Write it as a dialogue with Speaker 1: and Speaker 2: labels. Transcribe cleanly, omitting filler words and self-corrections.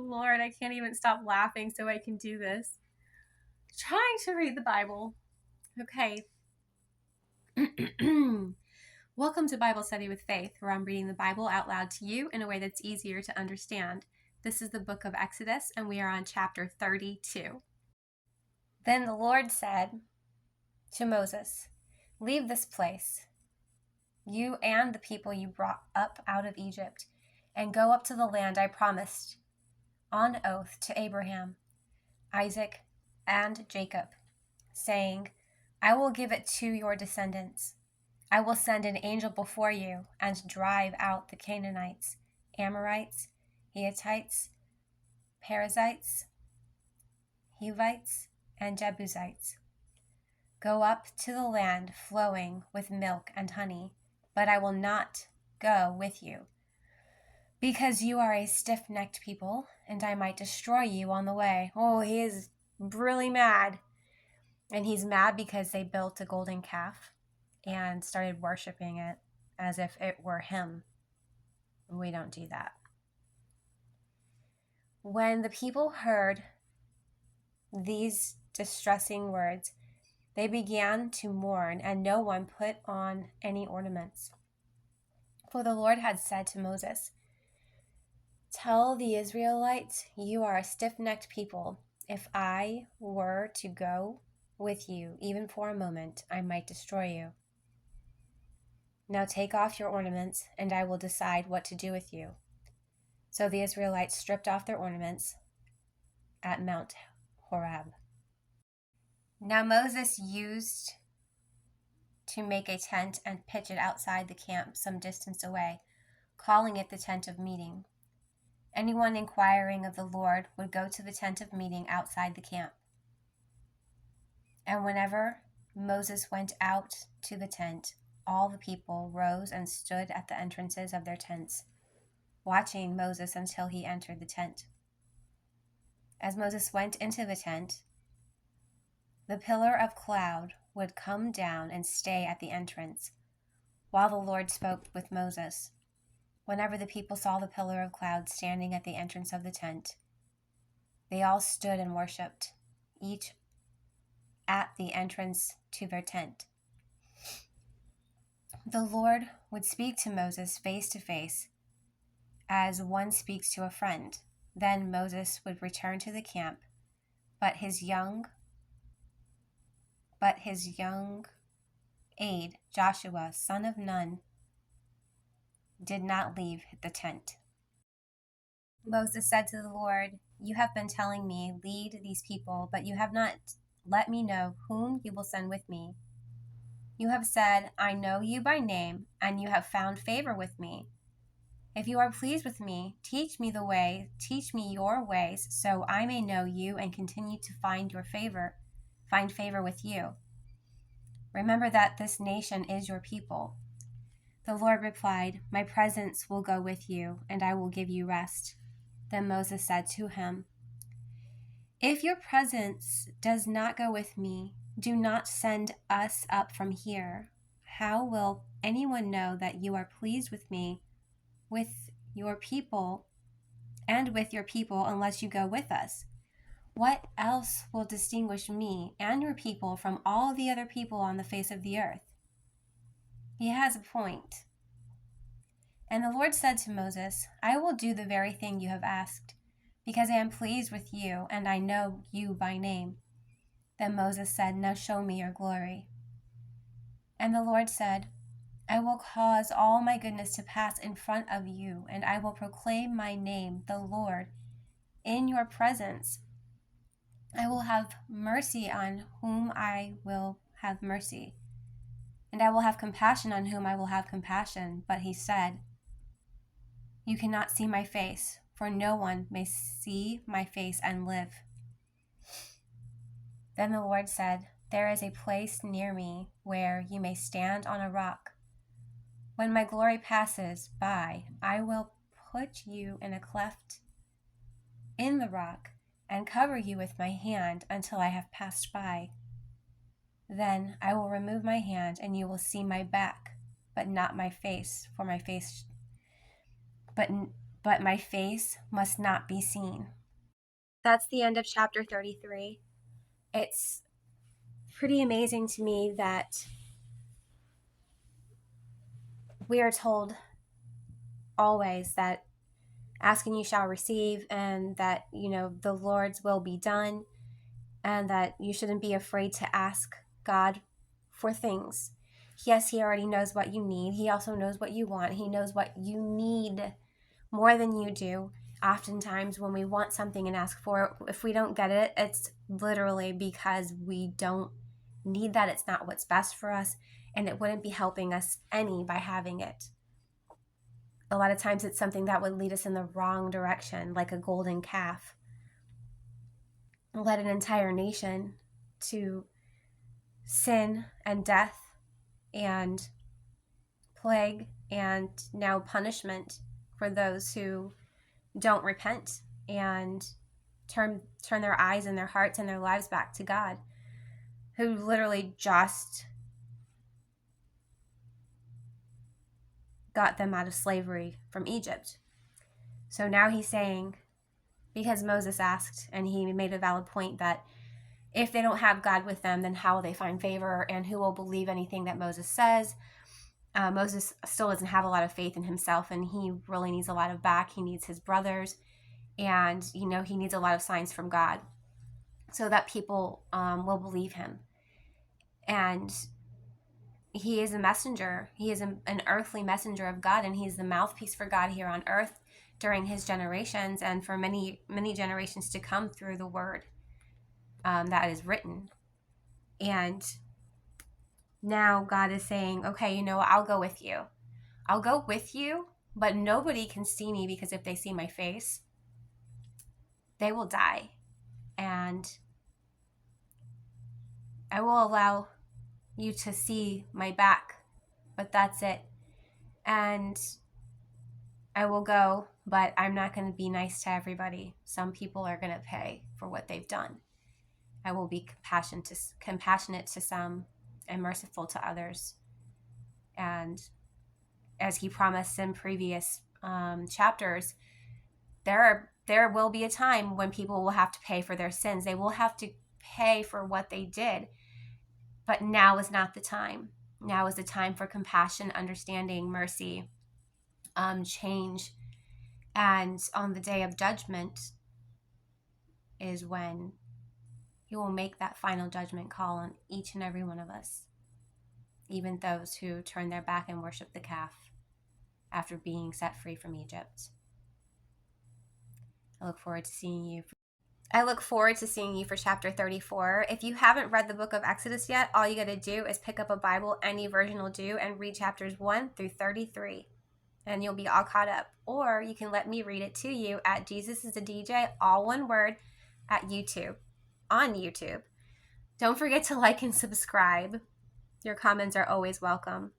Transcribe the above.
Speaker 1: Lord, I can't even stop laughing so I can do this. Trying to read the Bible. Okay. Welcome to Bible Study with Faith, where I'm reading the Bible out loud to you in a way that's easier to understand. This is the book of Exodus, and we are on chapter 32. Then the Lord said to Moses, "Leave this place, you and the people you brought up out of Egypt, and go up to the land I promised on oath to Abraham, Isaac, and Jacob, saying, I will give it to your descendants. I will send an angel before you and drive out the Canaanites, Amorites, Hittites, Perizzites, Hivites, and Jebusites. Go up to the land flowing with milk and honey, but I will not go with you, because you are a stiff-necked people, and I might destroy you on the way." Oh, he is really mad. And he's mad because they built a golden calf and started worshiping it as if it were him. We don't do that. When the people heard these distressing words, they began to mourn, and no one put on any ornaments. For the Lord had said to Moses, "Tell the Israelites, you are a stiff-necked people. If I were to go with you, even for a moment, I might destroy you. Now take off your ornaments, and I will decide what to do with you." So the Israelites stripped off their ornaments at Mount Horeb. Now Moses used to make a tent and pitch it outside the camp some distance away, calling it the tent of meeting. Anyone inquiring of the Lord would go to the tent of meeting outside the camp. And whenever Moses went out to the tent, all the people rose and stood at the entrances of their tents, watching Moses until he entered the tent. As Moses went into the tent, the pillar of cloud would come down and stay at the entrance, while the Lord spoke with Moses. Whenever the people saw the pillar of cloud standing at the entrance of the tent, they all stood and worshipped, each at the entrance to their tent. The Lord would speak to Moses face to face, as one speaks to a friend. Then Moses would return to the camp, but his young aide, Joshua, son of Nun, did not leave the tent. Moses said to the Lord, "You have been telling me, lead these people, but you have not let me know whom you will send with me. You have said, I know you by name, and you have found favor with me. If you are pleased with me, teach me your ways, so I may know you and continue to find favor with you. Remember that this nation is your people." The Lord replied, "My presence will go with you, and I will give you rest." Then Moses said to him, "If your presence does not go with me, do not send us up from here. How will anyone know that you are pleased with me, with your people, unless you go with us? What else will distinguish me and your people from all the other people on the face of the earth?" He has a point. And the Lord said to Moses, "I will do the very thing you have asked, because I am pleased with you, and I know you by name." Then Moses said, "Now show me your glory." And the Lord said, "I will cause all my goodness to pass in front of you, and I will proclaim my name, the Lord, in your presence. I will have mercy on whom I will have mercy, and I will have compassion on whom I will have compassion." But he said, "You cannot see my face, for no one may see my face and live." Then the Lord said, "There is a place near me where you may stand on a rock. When my glory passes by, I will put you in a cleft in the rock and cover you with my hand until I have passed by. Then I will remove my hand, and you will see my back, but not my face, but my face must not be seen." That's the end of chapter 33. It's pretty amazing to me that we are told always that ask and you shall receive, and that, the Lord's will be done, and that you shouldn't be afraid to ask God for things. Yes, He already knows what you need. He also knows what you want. He knows what you need more than you do. Oftentimes, when we want something and ask for it, if we don't get it, it's literally because we don't need that. It's not what's best for us, and it wouldn't be helping us any by having it. A lot of times it's something that would lead us in the wrong direction, like a golden calf. Led an entire nation to sin and death and plague and now punishment for those who don't repent and turn their eyes and their hearts and their lives back to God, who literally just got them out of slavery from Egypt. So now he's saying, because Moses asked, and he made a valid point, that if they don't have God with them, then how will they find favor, and who will believe anything that Moses says? Moses still doesn't have a lot of faith in himself, and he really needs a lot of back. He needs his brothers, and he needs a lot of signs from God so that people will believe him. And he is a messenger. He is an earthly messenger of God, and he's the mouthpiece for God here on earth during his generations and for many, many generations to come through the word that is written. And now God is saying, okay, I'll go with you. I'll go with you, but nobody can see me, because if they see my face, they will die. And I will allow you to see my back, but that's it. And I will go, but I'm not going to be nice to everybody. Some people are going to pay for what they've done. I will be compassionate to some and merciful to others. And as he promised in previous chapters, there will be a time when people will have to pay for their sins. They will have to pay for what they did. But now is not the time. Now is the time for compassion, understanding, mercy, change. And on the day of judgment is when he will make that final judgment call on each and every one of us, even those who turn their back and worship the calf after being set free from Egypt. I look forward to seeing you for chapter 34. If you haven't read the book of Exodus yet, all you got to do is pick up a Bible, any version will do, and read chapters 1 through 33. And you'll be all caught up. Or you can let me read it to you at Jesus is a DJ, all one word, on YouTube. Don't forget to like and subscribe. Your comments are always welcome.